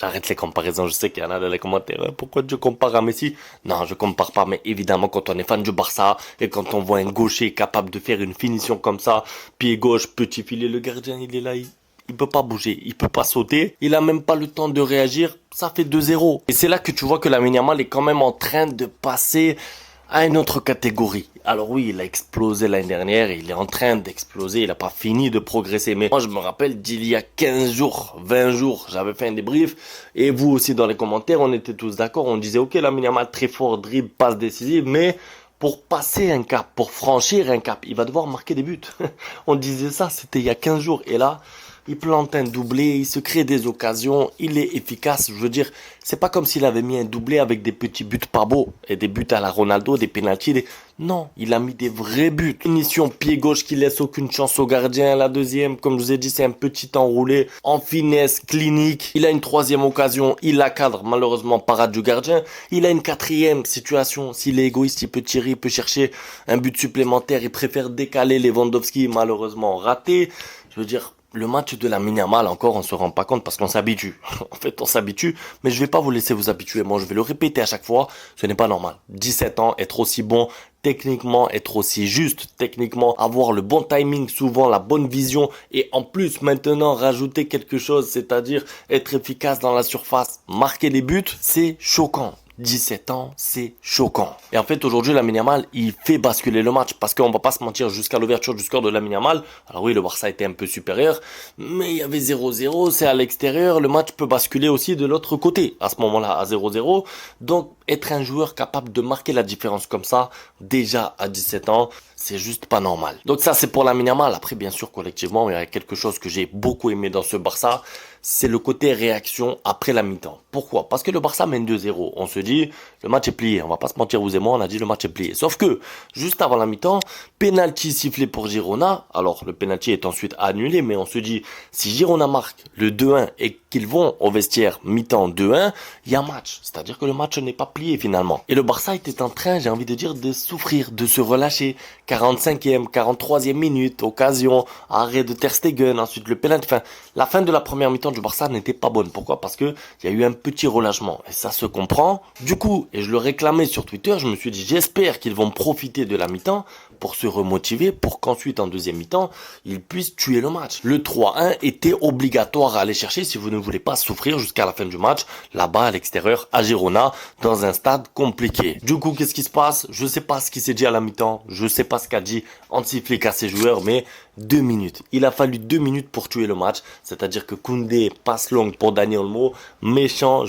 Arrête les comparaisons, je sais qu'il y en a dans les commentaires. Pourquoi tu compares à Messi? Non, je compare pas, mais évidemment, quand on est fan du Barça et quand on voit un gaucher capable de faire une finition comme ça, pied gauche, petit filet, le gardien, il est là, il peut pas bouger, il peut pas sauter, il a même pas le temps de réagir, ça fait 2-0. Et c'est là que tu vois que Lamine Yamal est quand même en train de passer à une autre catégorie. Alors oui, il a explosé l'année dernière, il est en train d'exploser, il n'a pas fini de progresser. Mais moi, je me rappelle d'il y a 15 jours, 20 jours, j'avais fait un débrief, et vous aussi dans les commentaires, on était tous d'accord, on disait, ok, Lamine Yamal, très fort, dribble, passe décisive, mais pour passer un cap, pour franchir un cap, il va devoir marquer des buts. On disait ça, c'était il y a 15 jours, et là, il plante un doublé, il se crée des occasions, il est efficace. Je veux dire, c'est pas comme s'il avait mis un doublé avec des petits buts pas beaux et des buts à la Ronaldo, des pénaltys. Non, il a mis des vrais buts. Finition pied gauche qui laisse aucune chance au gardien. La deuxième, comme je vous ai dit, c'est un petit enroulé en finesse clinique. Il a une troisième occasion, il la cadre, malheureusement parade du gardien. Il a une quatrième situation. S'il est égoïste, il peut tirer, il peut chercher un but supplémentaire. Il préfère décaler Lewandowski, malheureusement raté. Je veux dire, le match de Lamine Yamal, encore, on se rend pas compte parce qu'on s'habitue. En fait, on s'habitue, mais je vais pas vous laisser vous habituer. Moi, je vais le répéter à chaque fois. Ce n'est pas normal. 17 ans, être aussi bon techniquement, être aussi juste techniquement, avoir le bon timing, souvent la bonne vision et en plus maintenant rajouter quelque chose, c'est-à-dire être efficace dans la surface, marquer des buts, c'est choquant. 17 ans, c'est choquant. Et en fait, aujourd'hui, Lamine Yamal, il fait basculer le match parce qu'on va pas se mentir, jusqu'à l'ouverture du score de Lamine Yamal, alors oui, le Barça était un peu supérieur, mais il y avait 0-0, c'est à l'extérieur, le match peut basculer aussi de l'autre côté, à ce moment-là, à 0-0. Donc, être un joueur capable de marquer la différence comme ça, déjà à 17 ans, c'est juste pas normal. Donc ça, c'est pour Lamine Yamal. Après, bien sûr, collectivement, il y a quelque chose que j'ai beaucoup aimé dans ce Barça, c'est le côté réaction après la mi-temps. Pourquoi? Parce que le Barça mène 2-0. On se dit, le match est plié. On va pas se mentir, vous et moi, on a dit le match est plié. Sauf que, juste avant la mi-temps, penalty sifflé pour Girona. Alors, le penalty est ensuite annulé, mais on se dit, si Girona marque le 2-1 et qu'ils vont au vestiaire mi-temps 2-1, il y a match. C'est-à-dire que le match n'est pas plié finalement. Et le Barça était en train, j'ai envie de dire, de souffrir, de se relâcher. 45e, 43e minute, occasion, arrêt de Ter Stegen, ensuite le penalty. Enfin, la fin de la première mi-temps du Barça n'était pas bonne. Pourquoi? Parce que il y a eu un petit relâchement. Et ça se comprend. Du coup, et je le réclamais sur Twitter, je me suis dit, j'espère qu'ils vont profiter de la mi-temps pour se remotiver, pour qu'ensuite, en deuxième mi-temps, ils puissent tuer le match. Le 3-1 était obligatoire à aller chercher si vous ne voulez pas souffrir jusqu'à la fin du match, là-bas, à l'extérieur, à Girona, dans un stade compliqué. Du coup, qu'est-ce qui se passe? Je sais pas ce qui s'est dit à la mi-temps, je sais pas ce qu'a dit Hansi Flick à ses joueurs, mais 2 minutes. Il a fallu 2 minutes pour tuer le match, c'est-à-dire que Koundé passe longue pour Dani Olmo, méchant.